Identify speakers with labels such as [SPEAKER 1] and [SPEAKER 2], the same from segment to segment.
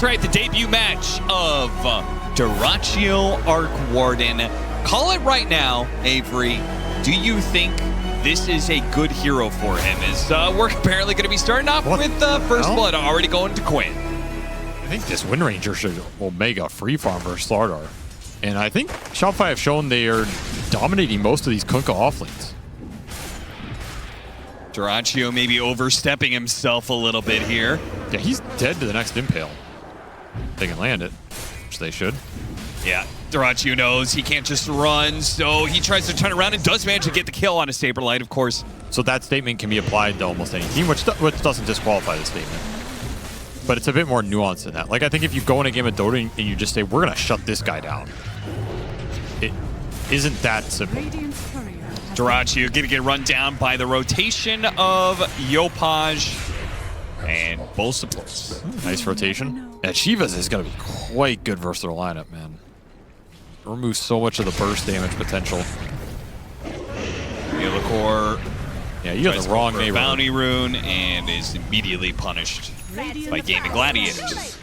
[SPEAKER 1] right, the debut match of Dyrachyo Arc Warden. Call it right now, Avery. Do you think this is a good hero for him? Is we're apparently going to be starting off with First Blood already going to Quinn.
[SPEAKER 2] I think this Wind Ranger should Omega free farm versus Slardar. And I think Shopify have shown they are dominating most of these Kunkka offlanes.
[SPEAKER 1] Dyrachyo maybe overstepping himself a little bit here.
[SPEAKER 2] Yeah, he's dead to the next Impale. They can land it, which they should.
[SPEAKER 1] Yeah, Dyrachyo knows he can't just run, so he tries to turn around and does manage to get the kill on a Saberlight, of course.
[SPEAKER 2] So that statement can be applied to almost any team, which doesn't disqualify the statement. But it's a bit more nuanced than that. Like, I think if you go in a game of Dota and you just say, we're going to shut this guy down, it isn't that simple.
[SPEAKER 1] Dyrachyo going to get run down by the rotation of Yopaj and both supports.
[SPEAKER 2] Nice rotation. Yeah, Chivas is going to be quite good versus their lineup, man. Removes so much of the burst damage potential.
[SPEAKER 1] Yellowcore,
[SPEAKER 2] yeah, you got the wrong neighborhood.
[SPEAKER 1] Bounty rune and is immediately punished by GAIMIN Gladiators.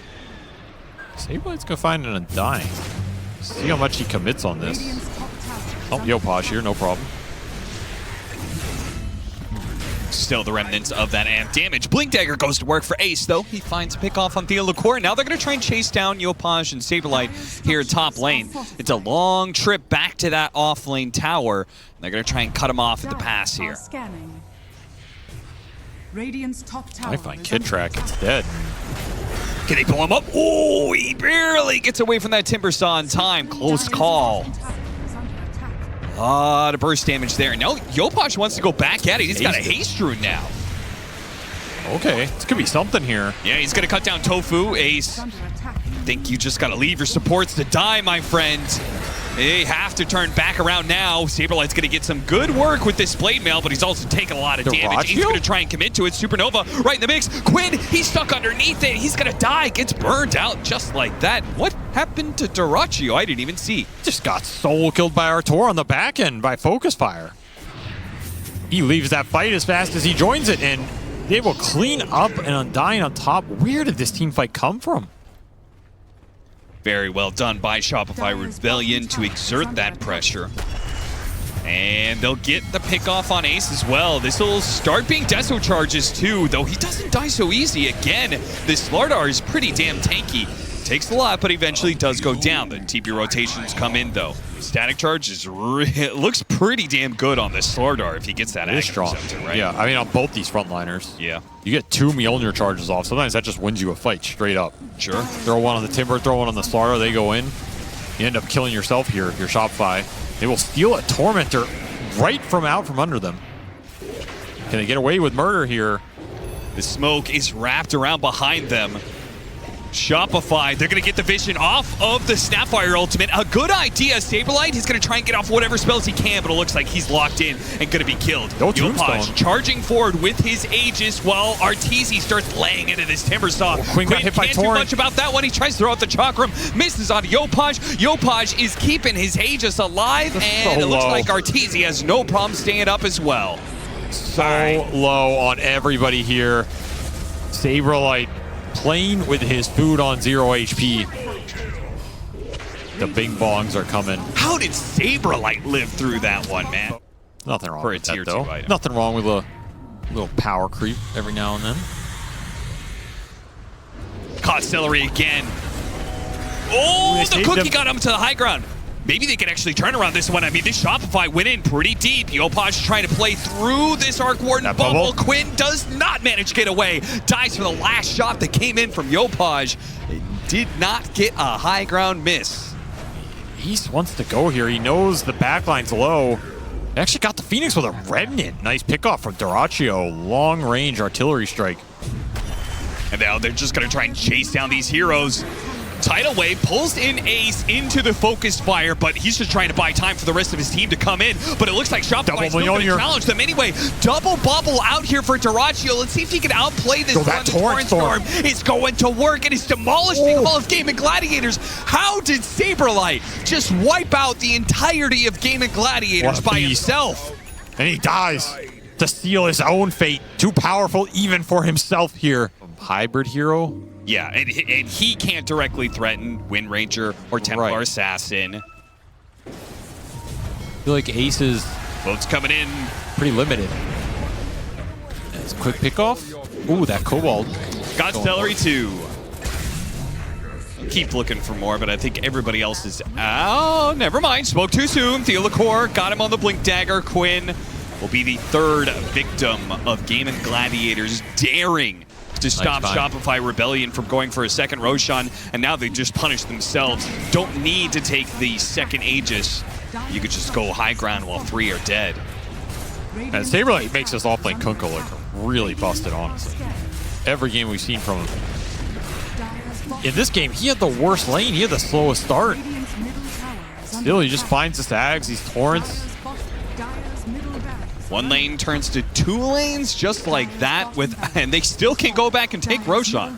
[SPEAKER 2] Sablight's going to find an Undying. See how much he commits on this. Oh, Yopaj here, no problem.
[SPEAKER 1] Still the remnants of that amp damage. Blink Dagger goes to work for Ace, though. He finds a pick off on Theolacor. Now they're going to try and chase down Yopaj and Saberlight here at top lane. It's a long trip back to that off lane tower. They're going to try and cut him off at the pass here.
[SPEAKER 2] I find Kid Track, it's dead.
[SPEAKER 1] Can they pull him up? Oh, he barely gets away from that Timber Saw in time. Close call. A lot of burst damage there. Now Yopaj wants to go back at it. He's got a haste rune now.
[SPEAKER 2] Okay, this could be something here.
[SPEAKER 1] Yeah, he's going to cut down Tofu. Ace, I think you just got to leave your supports to die, my friend. They have to turn back around now. Saberlight's going to get some good work with this Blade Mail, but he's also taking a lot of damage. He's going to try and commit to it. Supernova right in the mix. Quinn, he's stuck underneath it. He's going to die. Gets burned out just like that. What happened to Dyrachyo? I didn't even see.
[SPEAKER 2] Just got soul killed by Artur on the back end by Focus Fire. He leaves that fight as fast as he joins it, and they will clean up an Undying on top. Where did this team fight come from?
[SPEAKER 1] Very well done by Shopify Rebellion to exert that pressure. And they'll get the pick off on Ace as well. This will start being Deso charges too, though he doesn't die so easy. Again, this Slardar is pretty damn tanky. Takes a lot, but eventually does go down. The TP rotations come in though. Static charge is looks pretty damn good on this Slardar if he gets that
[SPEAKER 2] strong.
[SPEAKER 1] Right?
[SPEAKER 2] Yeah, I mean on both these frontliners.
[SPEAKER 1] Yeah.
[SPEAKER 2] You get 2 Mjolnir charges off. Sometimes that just wins you a fight straight up.
[SPEAKER 1] Sure.
[SPEAKER 2] Throw one on the Timber, throw one on the Slardar, they go in. You end up killing yourself here if you're Shopify. They will steal a Tormentor right from out from under them. Can they get away with murder here?
[SPEAKER 1] The smoke is wrapped around behind them. Shopify, they're going to get the vision off of the Snapfire ultimate. A good idea. Saberlight, he's going to try and get off whatever spells he can, but it looks like he's locked in and going to be killed.
[SPEAKER 2] No Tombstone.
[SPEAKER 1] Charging forward with his Aegis while Arteezy starts laying into this Timber Saw.
[SPEAKER 2] Quinn got hit by
[SPEAKER 1] can't
[SPEAKER 2] Torrent.
[SPEAKER 1] do much about that one. He tries to throw out the Chakram, misses on Yopaj. Yopaj is keeping his Aegis alive, and it looks like Arteezy has no problem staying up as well.
[SPEAKER 2] So low on everybody here. Saberlight playing with his food on 0 HP. The bing bongs are coming.
[SPEAKER 1] How did Saberlight live through that one, man?
[SPEAKER 2] Nothing wrong
[SPEAKER 1] For
[SPEAKER 2] with
[SPEAKER 1] a
[SPEAKER 2] that,
[SPEAKER 1] tier
[SPEAKER 2] though.
[SPEAKER 1] 2 item.
[SPEAKER 2] Nothing wrong with a little power creep every now and then.
[SPEAKER 1] Caught Celery again. Oh, the cookie
[SPEAKER 2] them.
[SPEAKER 1] got him to the high ground. Maybe they can actually turn around this one. I mean, this Shopify went in pretty deep. Yopaj trying to play through this Arc Warden bubble. Quinn does not manage to get away. Dies for the last shot that came in from Yopaj. Did not get a high ground miss.
[SPEAKER 2] East wants to go here. He knows the backline's low. They actually got the Phoenix with a Remnant. Nice pickoff from Dyrachyo. Long range artillery strike.
[SPEAKER 1] And now they're just going to try and chase down these heroes. Tidal Wave pulls in Ace into the focused fire, but he's just trying to buy time for the rest of his team to come in. But it looks like Shopify's still going to challenge them anyway. Double bubble out here for Dyrachyo. Let's see if he can outplay this one. The Torrent Storm is going to work, and it's demolishing all of GAIMIN Gladiators. How did Saberlight just wipe out the entirety of GAIMIN Gladiators by himself?
[SPEAKER 2] And he dies to steal his own fate. Too powerful even for himself here. Hybrid hero.
[SPEAKER 1] Yeah, and he can't directly threaten Wind Ranger or Templar Assassin.
[SPEAKER 2] I feel like Ace's
[SPEAKER 1] Boat's coming in.
[SPEAKER 2] pretty limited. It's a quick pickoff. Ooh, that Cobalt.
[SPEAKER 1] Got Celery too. Keep looking for more, but I think everybody else is... Oh, never mind. Spoke too soon. Theolacor got him on the Blink Dagger. Quinn will be the third victim of GAIMIN Gladiators daring to stop Shopify Rebellion from going for a second Roshan, and now they just punished themselves. Don't need to take the second Aegis. You could just go high ground while 3 are dead.
[SPEAKER 2] And Saberlight makes us off-lane Kunkka look really busted, honestly. Every game we've seen from him. In this game, he had the worst lane. He had the slowest start. Still, he just finds the Sags, these Torrents.
[SPEAKER 1] One lane turns to 2 lanes just like that, and they still can go back and take Roshan.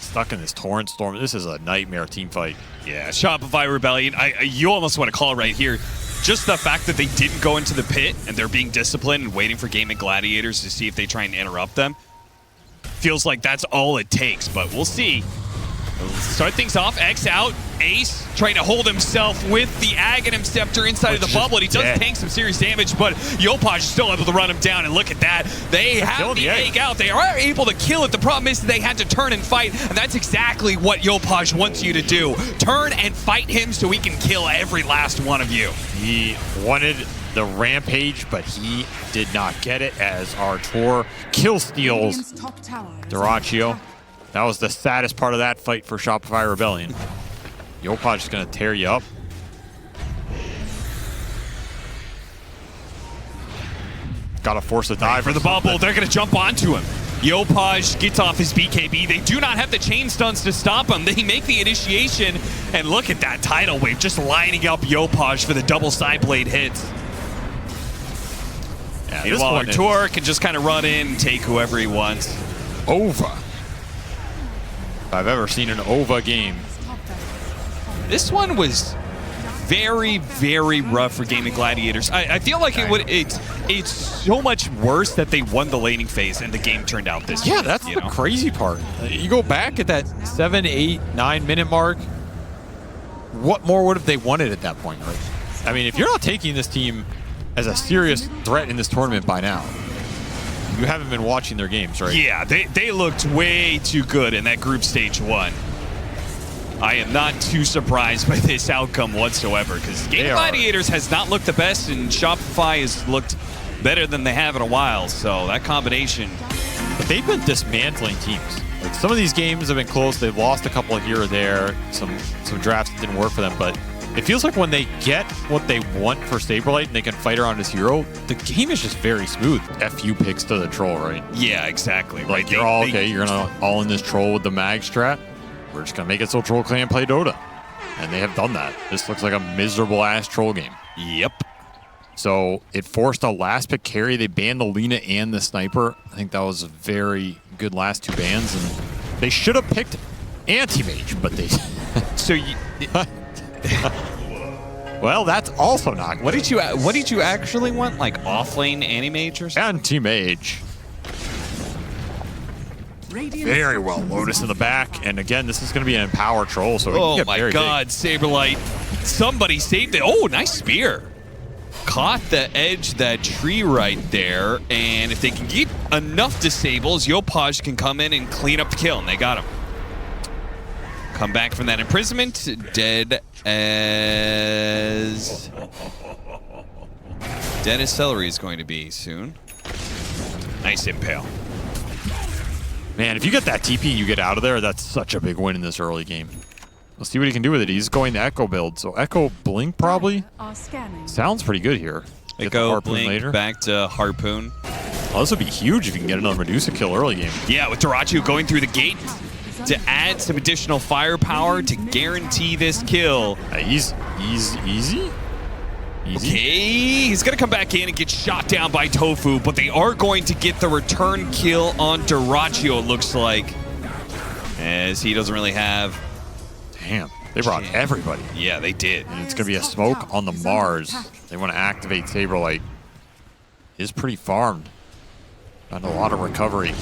[SPEAKER 2] Stuck in this Torrent storm. This is a nightmare team fight.
[SPEAKER 1] Yeah, Shopify Rebellion. You almost want to call it right here. Just the fact that they didn't go into the pit and they're being disciplined and waiting for GAIMIN Gladiators to see if they try and interrupt them. Feels like that's all it takes, but we'll see. Start things off, X out, Ace trying to hold himself with the Aghanim Scepter inside of the bubble. And he does tank some serious damage, but Yopaj is still able to run him down. And look at that. They have the egg out. They are able to kill it. The problem is they had to turn and fight, and that's exactly what Yopaj wants you to do. Turn and fight him so he can kill every last one of you.
[SPEAKER 2] He wanted the rampage, but he did not get it as Artur kill steals Dyrachyo. That was the saddest part of that fight for Shopify Rebellion. Yopaj is going to tear you up. Got to force a dive
[SPEAKER 1] for the bubble. They're going to jump onto him. Yopaj gets off his BKB. They do not have the chain stuns to stop him. They make the initiation, and look at that tidal wave just lining up Yopaj for the double side blade hits. Yeah, meanwhile, Artur can just kind of run in and take whoever he wants.
[SPEAKER 2] Ova. If I've ever seen an Ova game.
[SPEAKER 1] This one was very, very rough for GAIMIN Gladiators. I feel like it's so much worse that they won the laning phase and the game turned out this way.
[SPEAKER 2] Yeah, that's the crazy part. You go back at that 7, 8, 9 minute mark. What more would have they wanted at that point, right? I mean, if you're not taking this team as a serious threat in this tournament by now, you haven't been watching their games, right?
[SPEAKER 1] Yeah, they looked way too good in that group stage 1. I am not too surprised by this outcome whatsoever, because GAIMIN Gladiators has not looked the best, and Shopify has looked better than they have in a while, so that combination.
[SPEAKER 2] But they've been dismantling teams. Like, some of these games have been close. They've lost a couple here or there. Some drafts that didn't work for them, but it feels like when they get what they want for Saberlight and they can fight around his hero, the game is just very smooth. FU picks to the troll, right?
[SPEAKER 1] Yeah, exactly.
[SPEAKER 2] Like, right. You're all okay. You're going to all in this troll with the mag strat. We're just going to make it so Troll Clan play Dota. And they have done that. This looks like a miserable-ass troll game.
[SPEAKER 1] Yep.
[SPEAKER 2] So it forced a last pick carry. They banned the Lina and the Sniper. I think that was a very good last 2 bans. And they should have picked Anti-Mage, but they...
[SPEAKER 1] So
[SPEAKER 2] well, that's also not good.
[SPEAKER 1] What did you actually want? Like off-lane Anti-Mage or something?
[SPEAKER 2] Anti-Mage. Very well. Lotus in the back. And again, this is going to be an Empower Troll, so
[SPEAKER 1] oh my god, big. Saberlight. Somebody saved it. Oh, nice spear. Caught the edge, that tree right there. And if they can keep enough disables, Yopaj can come in and clean up the kill, and they got him. Come back from that imprisonment. Dead as Celery is going to be soon. Nice impale.
[SPEAKER 2] Man, if you get that TP and you get out of there, that's such a big win in this early game. We'll see what he can do with it. He's going to Echo build, so Echo Blink probably sounds pretty good here.
[SPEAKER 1] Echo Blink later. Back to Harpoon.
[SPEAKER 2] Oh, this would be huge if you can get another Medusa kill early game.
[SPEAKER 1] Yeah, with Dyrachyo going through the gate to add some additional firepower to guarantee this kill.
[SPEAKER 2] He's easy.
[SPEAKER 1] Okay, he's going to come back in and get shot down by Tofu, but they are going to get the return kill on Dyrachyo, it looks like. As he doesn't really have...
[SPEAKER 2] Damn, they brought everybody.
[SPEAKER 1] Yeah, they did.
[SPEAKER 2] And it's going to be a smoke on the Mars. They want to activate Saberlight. Is pretty farmed. Got a lot of recovery.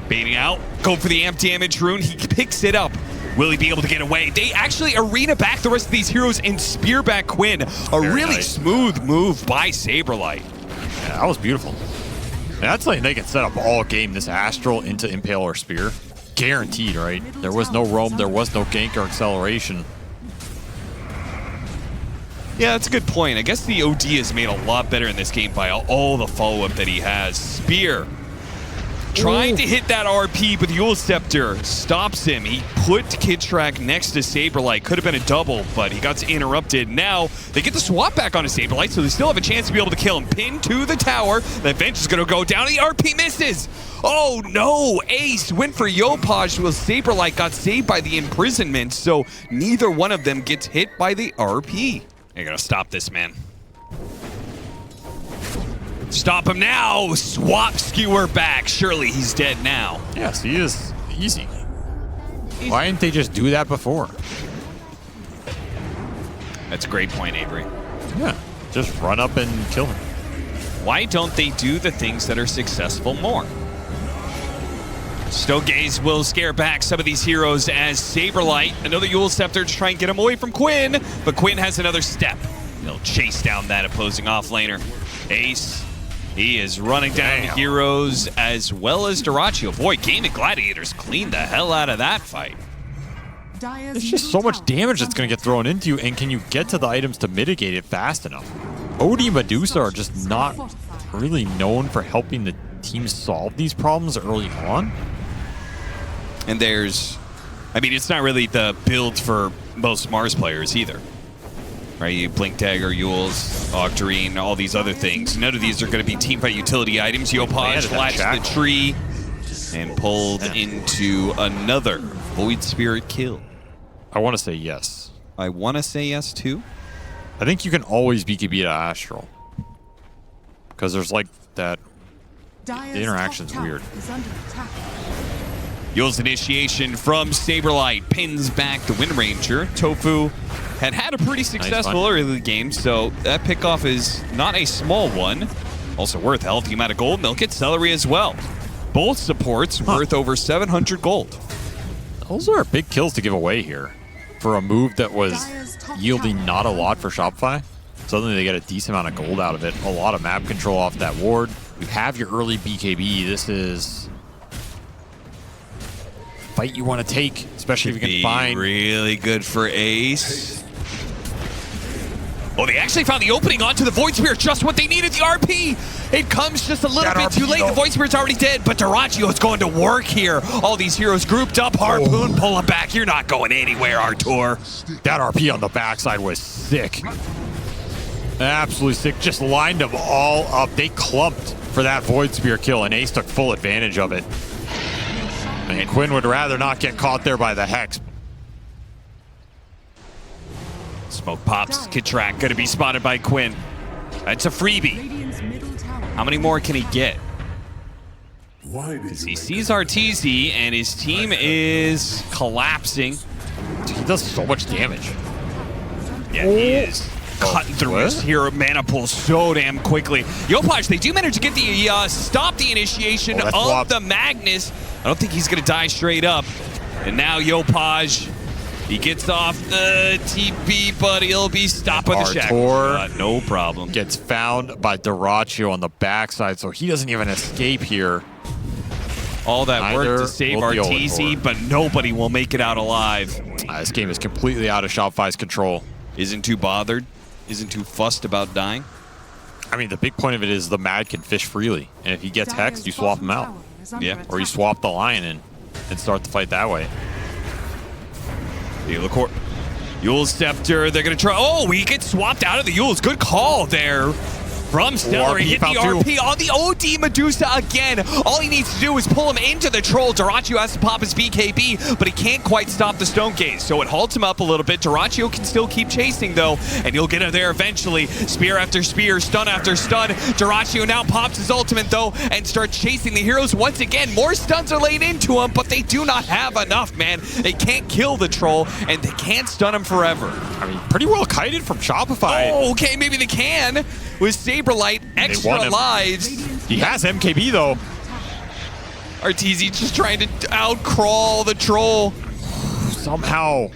[SPEAKER 1] Baiting out, go for the amp damage rune. He picks it up. Will he be able to get away? They actually arena back the rest of these heroes and spear back Quinn. A really smooth move by Saberlight.
[SPEAKER 2] Yeah, that was beautiful. And that's like they can set up all game this Astral into Impale or Spear. Guaranteed, right? There was no roam, there was no gank or acceleration.
[SPEAKER 1] Yeah, that's a good point. I guess the OD is made a lot better in this game by all the follow-up that he has. Spear. Trying to hit that RP, but the Yule Scepter stops him. He put Kidtrak next to Saberlight. Could have been a double, but he got interrupted. Now, they get the swap back onto Saberlight, so they still have a chance to be able to kill him. Pin to the tower. The Venge is going to go down. The RP misses. Oh, no. Ace went for Yopaj. Well, Saberlight got saved by the imprisonment, so neither one of them gets hit by the RP. They're going to stop this, man. Stop him now! Swap Skewer back. Surely he's dead now.
[SPEAKER 2] Yes, he is easy. Why didn't they just do that before?
[SPEAKER 1] That's a great point, Avery.
[SPEAKER 2] Yeah, just run up and kill him.
[SPEAKER 1] Why don't they do the things that are successful more? Stonegaze will scare back some of these heroes as Saberlight, another Yule Scepter to try and get him away from Quinn, but Quinn has another step. He'll chase down that opposing offlaner. Ace. He is running down the heroes as well as Dyrachyo. Boy, GAIMIN Gladiators cleaned the hell out of that fight.
[SPEAKER 2] There's just so much damage that's going to get thrown into you, and can you get to the items to mitigate it fast enough? OD Medusa are just not really known for helping the team solve these problems early on.
[SPEAKER 1] And there's, I mean, it's not really the build for most Mars players either. Right, you Blink Dagger, Yules, Octarine, all these other things. None of these are going to be teamfight utility items. Yopaj latched the tree and pulled into another Void Spirit kill.
[SPEAKER 2] I want to say yes.
[SPEAKER 1] I want to say yes too.
[SPEAKER 2] I think you can always BKB to Astral. Because there's like that, the interaction's weird.
[SPEAKER 1] Yule's initiation from Saberlight pins back the Wind Ranger. Tofu had a pretty successful early game, so that pickoff is not a small one. Also worth a healthy amount of gold, and they'll get Celery as well. Both supports worth over 700 gold.
[SPEAKER 2] Those are big kills to give away here for a move that was yielding not a lot for Shopify. Suddenly they get a decent amount of gold out of it. A lot of map control off that ward. You have your early BKB. This is fight you want to take, especially if you can find.
[SPEAKER 1] Really good for Ace. Oh, they actually found the opening onto the Void Spirit, just what they needed, the RP. It comes just a little bit too late. The Void Spirit's already dead, but Dyrachyo is going to work here. All these heroes grouped up. Harpoon, pull him back. You're not going anywhere, Artur.
[SPEAKER 2] That RP on the backside was sick. Absolutely sick. Just lined them all up. They clumped for that Void Spear kill, and Ace took full advantage of it. And Quinn would rather not get caught there by the Hex.
[SPEAKER 1] Smoke pops. Kidtrak going to be spotted by Quinn. That's a freebie. How many more can he get? Because he sees Arteezy and his team is collapsing.
[SPEAKER 2] Dude, he does so much damage.
[SPEAKER 1] Yeah, he is cutting through his hero mana pool so damn quickly. Yopaj, they do manage to get the stop the initiation of the Magnus. I don't think he's going to die straight up. And now Yopaj, he gets off the TP, but he'll be stopped by the shackle. No problem.
[SPEAKER 2] Gets found by Dyrachyo on the backside, so he doesn't even escape here.
[SPEAKER 1] All that work to save Arteezy, but nobody will make it out alive.
[SPEAKER 2] This game is completely out of Shopify's control.
[SPEAKER 1] Isn't too bothered. Isn't too fussed about dying.
[SPEAKER 2] I mean, the big point of it is the Mad can fish freely. And if he gets hexed, you swap him out. Yeah, or you swap the Lion in and start the fight that way.
[SPEAKER 1] Yule Scepter, they're going to try. Oh, he gets swapped out of the Yules. Good call there from Stellar. He hit the RP on the OD Medusa again. All he needs to do is pull him into the troll. Dyrachyo has to pop his BKB, but he can't quite stop the Stonegaze, so it halts him up a little bit. Dyrachyo can still keep chasing, though, and he'll get there eventually. Spear after spear, stun after stun. Dyrachyo now pops his ultimate, though, and starts chasing the heroes once again. More stuns are laid into him, but they do not have enough, man. They can't kill the troll, and they can't stun him forever.
[SPEAKER 2] I mean, pretty well kited from Shopify.
[SPEAKER 1] Oh, okay, maybe they can. With Saberlight, extra lives.
[SPEAKER 2] He has MKB, though.
[SPEAKER 1] RTZ just trying to out-crawl the troll.
[SPEAKER 2] Somehow,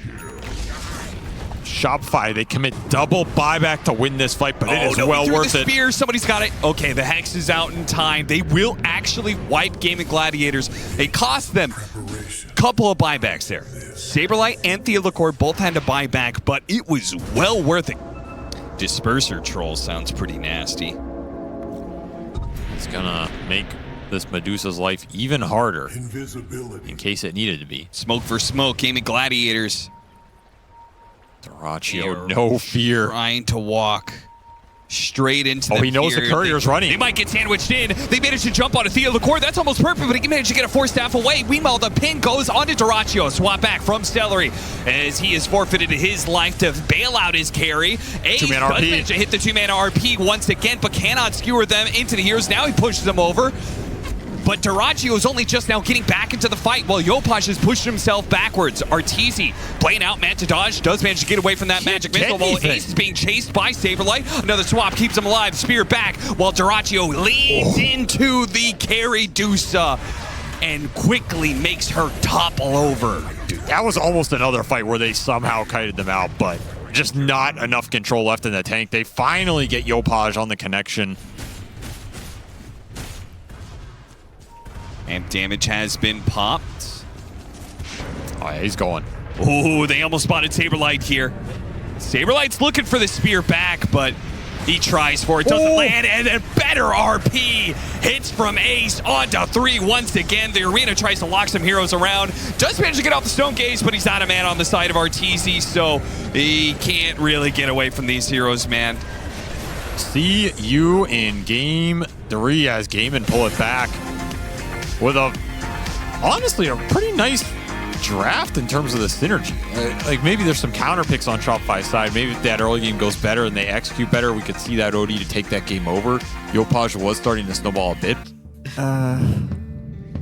[SPEAKER 2] Shopify, they commit double buyback to win this fight, but it is well worth it.
[SPEAKER 1] Spear. Somebody's got it. Okay, the Hex is out in time. They will actually wipe GAIMIN Gladiators. It cost them a couple of buybacks there. Saberlight and Theodore both had to buy back, but it was well worth it. Disperser troll sounds pretty nasty.
[SPEAKER 2] It's gonna make this Medusa's life even harder in case it needed to be.
[SPEAKER 1] Smoke for smoke, GAIMIN Gladiators.
[SPEAKER 2] Dyrachyo, no fear.
[SPEAKER 1] Trying to walk straight into the
[SPEAKER 2] he knows the courier's running.
[SPEAKER 1] They might get sandwiched in. They managed to jump onto Theodore. That's almost perfect, but he managed to get a 4-staff away. Meanwhile, the pin goes onto Dyrachyo. Swap back from Celery as he has forfeited his life to bail out his carry. Ace does manage to hit the 2-mana RP once again, but cannot skewer them into the heroes. Now he pushes them over. But Dyrachyo is only just now getting back into the fight while Yopaj has pushed himself backwards. Arteezy playing out Matt to dodge, does manage to get away from that magic missile while Ace is being chased by Saberlight. Another swap keeps him alive, spear back while Dyrachyo leans into the carry Dusa and quickly makes her topple over.
[SPEAKER 2] Dude, that was almost another fight where they somehow kited them out, but just not enough control left in the tank. They finally get Yopaj on the connection.
[SPEAKER 1] Amp damage has been popped.
[SPEAKER 2] Oh, yeah, he's going.
[SPEAKER 1] Ooh, they almost spotted Saberlight here. Saberlight's looking for the spear back, but he tries for it, doesn't land, and a better RP hits from Ace onto 3 once again. The arena tries to lock some heroes around. Does manage to get off the Stone Gaze, but he's not a man on the side of Arteezy, so he can't really get away from these heroes, man.
[SPEAKER 2] See you in game 3 as GAIMIN pull it back with honestly a pretty nice draft in terms of the synergy. Like maybe there's some counter picks on Shopify's side. Maybe if that early game goes better and they execute better, we could see that OD to take that game over. Yopaj was starting to snowball a bit.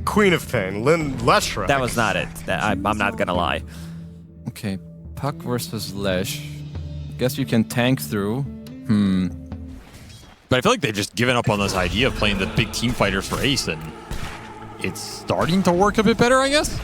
[SPEAKER 3] Queen of Pain, Leshra.
[SPEAKER 4] That was not it. I'm not gonna lie.
[SPEAKER 5] Okay, Puck versus Lesh. Guess you can tank through.
[SPEAKER 2] But I feel like they've just given up on this idea of playing the big team fighters for Ace, and it's starting to work a bit better, I guess.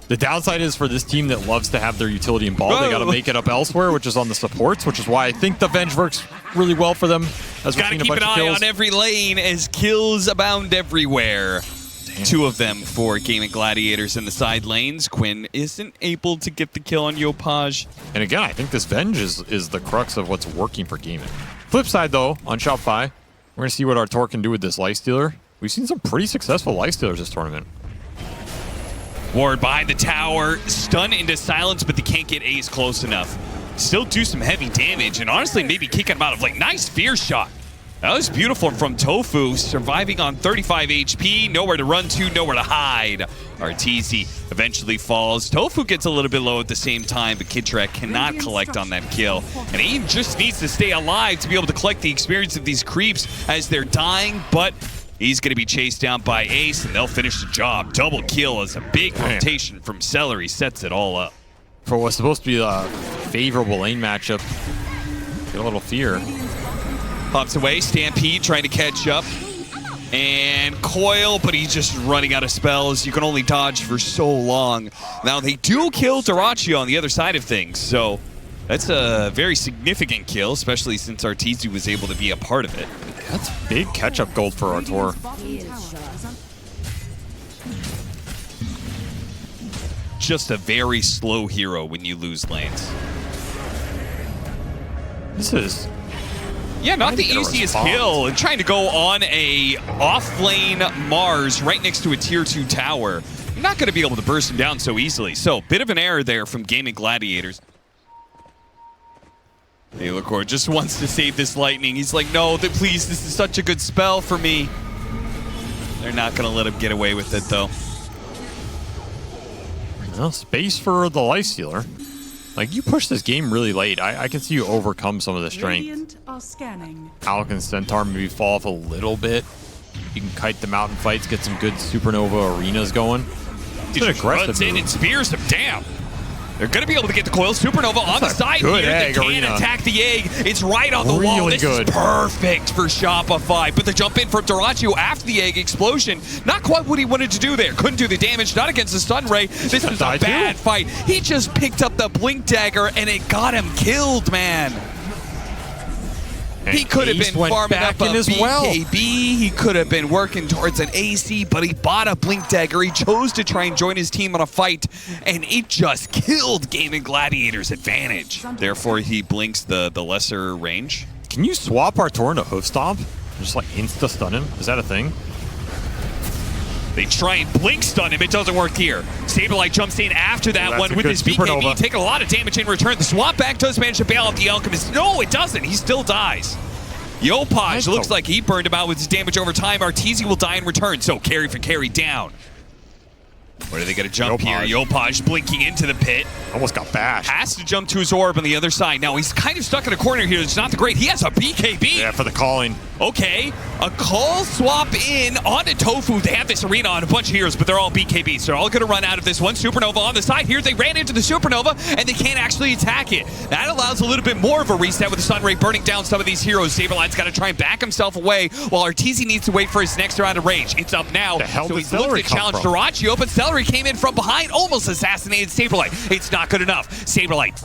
[SPEAKER 2] The downside is for this team that loves to have their utility in ball, they got to make it up elsewhere, which is on the supports, which is why I think the Venge works really well for them. As
[SPEAKER 1] Gotta keep an eye on every lane as kills abound everywhere. Damn. 2 of them for GAIMIN Gladiators in the side lanes. Quinn isn't able to get the kill on Yopaj.
[SPEAKER 2] And again, I think this Venge is the crux of what's working for GAIMIN. Flip side, though, on Shopify, we're going to see what our Tor can do with this Lifestealer. We've seen some pretty successful Lifestealers this tournament.
[SPEAKER 1] Ward behind the tower, stun into silence, but they can't get Ace close enough. Still do some heavy damage, and honestly, maybe kicking him out of like nice fear shot. That was beautiful from Tofu, surviving on 35 HP, nowhere to run to, nowhere to hide. Arteezy eventually falls. Tofu gets a little bit low at the same time, but Kidtrek cannot collect on that kill. And he just needs to stay alive to be able to collect the experience of these creeps as they're dying, but he's going to be chased down by Ace, and they'll finish the job. Double kill as a big rotation from Celery sets it all up.
[SPEAKER 2] For what's supposed to be a favorable lane matchup, get a little fear.
[SPEAKER 1] Pops away, Stampede trying to catch up. And Coil, but he's just running out of spells. You can only dodge for so long. Now, they do kill Dyrachyo on the other side of things, so that's a very significant kill, especially since Arteezy was able to be a part of it.
[SPEAKER 2] That's big catch-up gold for our Tor.
[SPEAKER 1] Just a very slow hero when you lose lanes.
[SPEAKER 2] This is...
[SPEAKER 1] Yeah, not the easiest kill. And trying to go on a off-lane Mars right next to a tier 2 tower. You're not going to be able to burst him down so easily. So, bit of an error there from GAIMIN Gladiators. Theodore just wants to save this lightning. He's like, no, please, this is such a good spell for me. They're not going to let him get away with it, though.
[SPEAKER 2] Well, space for the Lifestealer. Like, you push this game really late. I can see you overcome some of the strength. Alec and Centaur maybe fall off a little bit. You can kite them out in fights, get some good Supernova arenas going.
[SPEAKER 1] He just runs in and spears him down. They're going to be able to get the coil. Supernova on the side here. They can't attack the egg. It's right on the wall. This is perfect for Shopify. But the jump in from Dyrachyo after the egg explosion. Not quite what he wanted to do there. Couldn't do the damage. Not against the stun ray. This was a bad fight. He just picked up the blink dagger and it got him killed, man. He could have been farming up a BKB. He could have been working towards an AC, but he bought a blink dagger. He chose to try and join his team on a fight, and it just killed GAIMIN Gladiator's advantage. Therefore, he blinks the lesser range.
[SPEAKER 2] Can you swap Artur into Hoof Stomp? Just like insta-stun him? Is that a thing?
[SPEAKER 1] They try and blink stun him. It doesn't work here. Saberlight jumps in after that one with his BKB, taking a lot of damage in return. The swap back does manage to bail out the Alchemist. No, it doesn't. He still dies. Yopaj looks like he burned him out with his damage over time. Arteezy will die in return. So carry for carry down. Where are they going to jump here? Yopaj blinking into the pit.
[SPEAKER 2] Almost got bashed.
[SPEAKER 1] Has to jump to his orb on the other side. Now he's kind of stuck in a corner here. It's not the great. He has a BKB.
[SPEAKER 2] Yeah, for the calling.
[SPEAKER 1] Okay, a call swap in onto Tofu. They have this arena on a bunch of heroes, but they're all BKBs. So they're all going to run out of this one. Supernova on the side here. They ran into the Supernova, and they can't actually attack it. That allows a little bit more of a reset with the Sun Ray burning down some of these heroes. Saberlight's got to try and back himself away, while Arteezy needs to wait for his next round of rage. It's up now. So he's looking to challenge Dyrachyo, but Celery came in from behind, almost assassinated Saberlight. It's not good enough. Saberlight.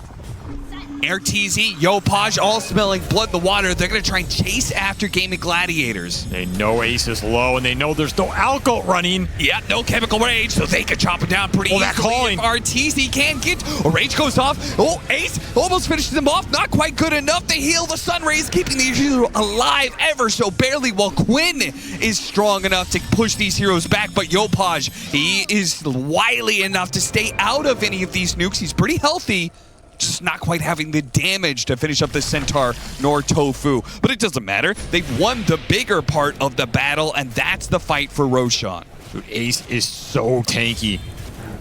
[SPEAKER 1] Arteezy, Yopaj, all smelling blood in the water. They're going to try and chase after GAIMIN Gladiators.
[SPEAKER 2] They know Ace is low, and they know there's no Alco running.
[SPEAKER 1] Yeah, no chemical rage, so they can chop him down pretty easily.
[SPEAKER 2] That calling.
[SPEAKER 1] If Arteezy can't get... Rage goes off. Oh, Ace almost finishes him off. Not quite good enough. They heal the Sun Rays, keeping the heroes alive ever so barely, while Quinn is strong enough to push these heroes back. But Yopaj, he is wily enough to stay out of any of these nukes. He's pretty healthy. Just not quite having the damage to finish up the Centaur nor Tofu. But it doesn't matter. They've won the bigger part of the battle, and that's the fight for Roshan.
[SPEAKER 2] Dude, Ace is so tanky.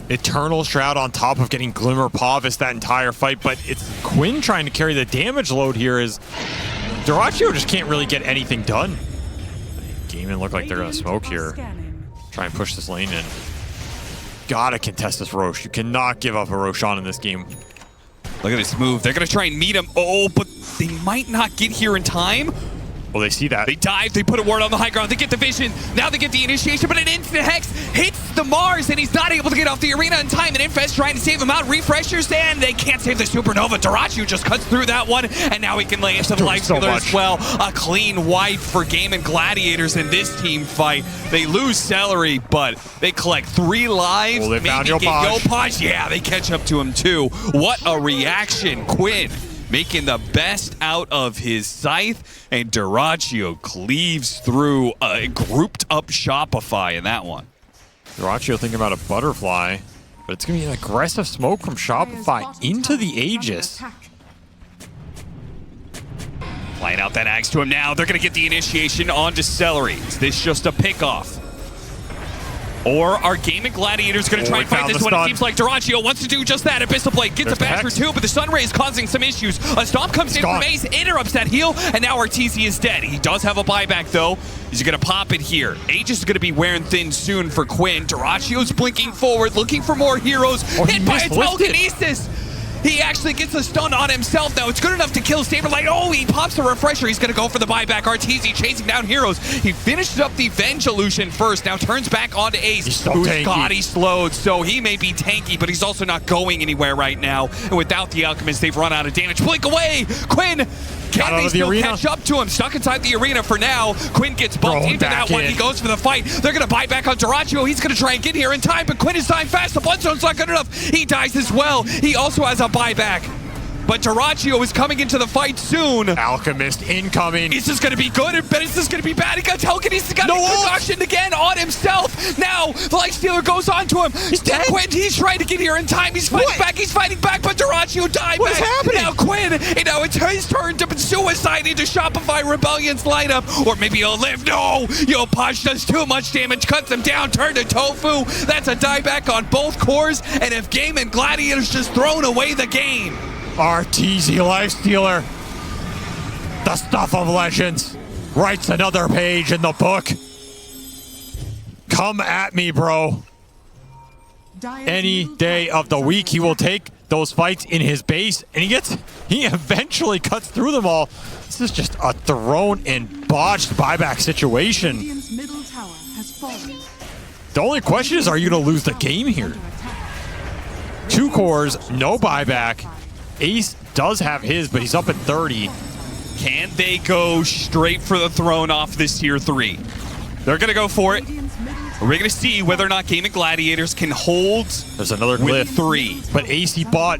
[SPEAKER 2] Eternal Shroud on top of getting Glimmer Pavis that entire fight, but it's Quinn trying to carry the damage load here. Is Dyrachyo just can't really get anything done. GAIMIN look like they're going to smoke here. Try and push this lane in. Gotta contest this Rosh. You cannot give up a Roshan in this game.
[SPEAKER 1] Look at this move. They're going to try and meet him. Oh, but they might not get here in time.
[SPEAKER 2] Well, they see that.
[SPEAKER 1] They dive. They put a ward on the high ground. They get the vision. Now they get the initiation, but an instant hex hits the Mars, and he's not able to get off the arena in time. And Infest trying to save him out. Refreshers, and they can't save the Supernova. Dyrachyo just cuts through that one, and now he can lay into the life stealer as well. A clean wipe for GAIMIN Gladiators in this team fight. They lose Celery, but they collect 3 lives.
[SPEAKER 2] Well, they found
[SPEAKER 1] Yopaj. Yeah, they catch up to him too. What a reaction. Quinn making the best out of his scythe, and Dyrachyo cleaves through a grouped up Shopify in that one.
[SPEAKER 2] Dyrachyo thinking about a butterfly, but it's going to be an aggressive smoke from Shopify into the Aegis.
[SPEAKER 1] Flying out that axe to him now. They're going to get the initiation onto Celery. Is this just a pickoff? Or are GAIMIN Gladiators going to try and fight this one? It seems like Dyrachyo wants to do just that. Abyssal Blade gets a bash for 2, but the Sun Ray is causing some issues. A stomp comes in from Ace, interrupts that heal, and now Arteezy is dead. He does have a buyback, though. He's going to pop it here. Aegis is going to be wearing thin soon for Quinn. Dyrachyo's blinking forward, looking for more heroes. Hit by a telekinesis. He actually gets a stun on himself now. It's good enough to kill Saberlight. Oh, he pops a refresher. He's going to go for the buyback. Arteezy chasing down heroes. He finishes up the Venge illusion first. Now turns back onto Ace, who's gaudy slowed. So he may be tanky, but he's also not going anywhere right now. And without the Alchemist, they've run out of damage. Blink away! Quinn! Can they still catch up to him? Stuck inside the arena for now. Quinn gets bumped into that one. He goes for the fight. They're going to buy back on Dyrachyo. He's going to try and get here in time, but Quinn is dying fast. The Bloodstone's not good enough. He dies as well. He also has a buyback. But Dyrachyo is coming into the fight soon.
[SPEAKER 2] Alchemist incoming.
[SPEAKER 1] Is this going to be good? But is this going to be bad? He got telekinesis. He's got concoction again on himself. Now the Lightstealer goes on to him. He's dead. Quinn, he's trying to get here in time. He's fighting back. He's fighting back, but Dyrachyo died.
[SPEAKER 2] What's happening?
[SPEAKER 1] Now Quinn, it's his turn to suicide into Shopify Rebellion's lineup. Or maybe he'll live. No! Yopaj does too much damage. Cuts him down. Turn to Tofu. That's a dieback on both cores. And if GAIMIN Gladiators just thrown away the game.
[SPEAKER 2] Arteezy Lifestealer, the stuff of legends, writes another page in the book. Come at me, bro. Any day of the week, he will take those fights in his base, and he eventually cuts through them all. This is just a thrown and botched buyback situation.
[SPEAKER 6] Radiant's middle tower has fallen.
[SPEAKER 2] The only question is, are you going to lose the game here? 2 cores, no buyback. Ace does have his, but he's up at 30.
[SPEAKER 1] Can they go straight for the throne off this tier 3? They're going to go for it. We're going to see whether or not GAIMIN Gladiators can hold
[SPEAKER 2] There's another
[SPEAKER 1] with
[SPEAKER 2] glyph.
[SPEAKER 1] 3.
[SPEAKER 2] But AC bought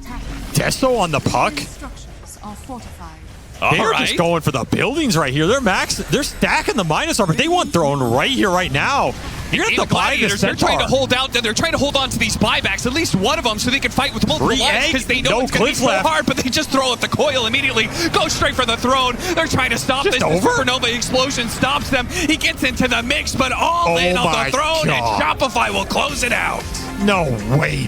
[SPEAKER 2] Deso on the puck.
[SPEAKER 6] Structures are fortified.
[SPEAKER 2] They're just going for the buildings right here. They're stacking the minus armor. They want throne right here, right now. You're
[SPEAKER 1] GAIMIN Gladiators, they're trying to hold out. They're trying to hold on to these buybacks, at least one of them, so they can fight with multiple lives, because they know it's going to be so hard, but they just throw out the coil immediately, go straight for the throne. They're trying to stop this. The Supernova explosion stops them. He gets into the mix, but all in on the throne, and Shopify will close it out.
[SPEAKER 2] No way.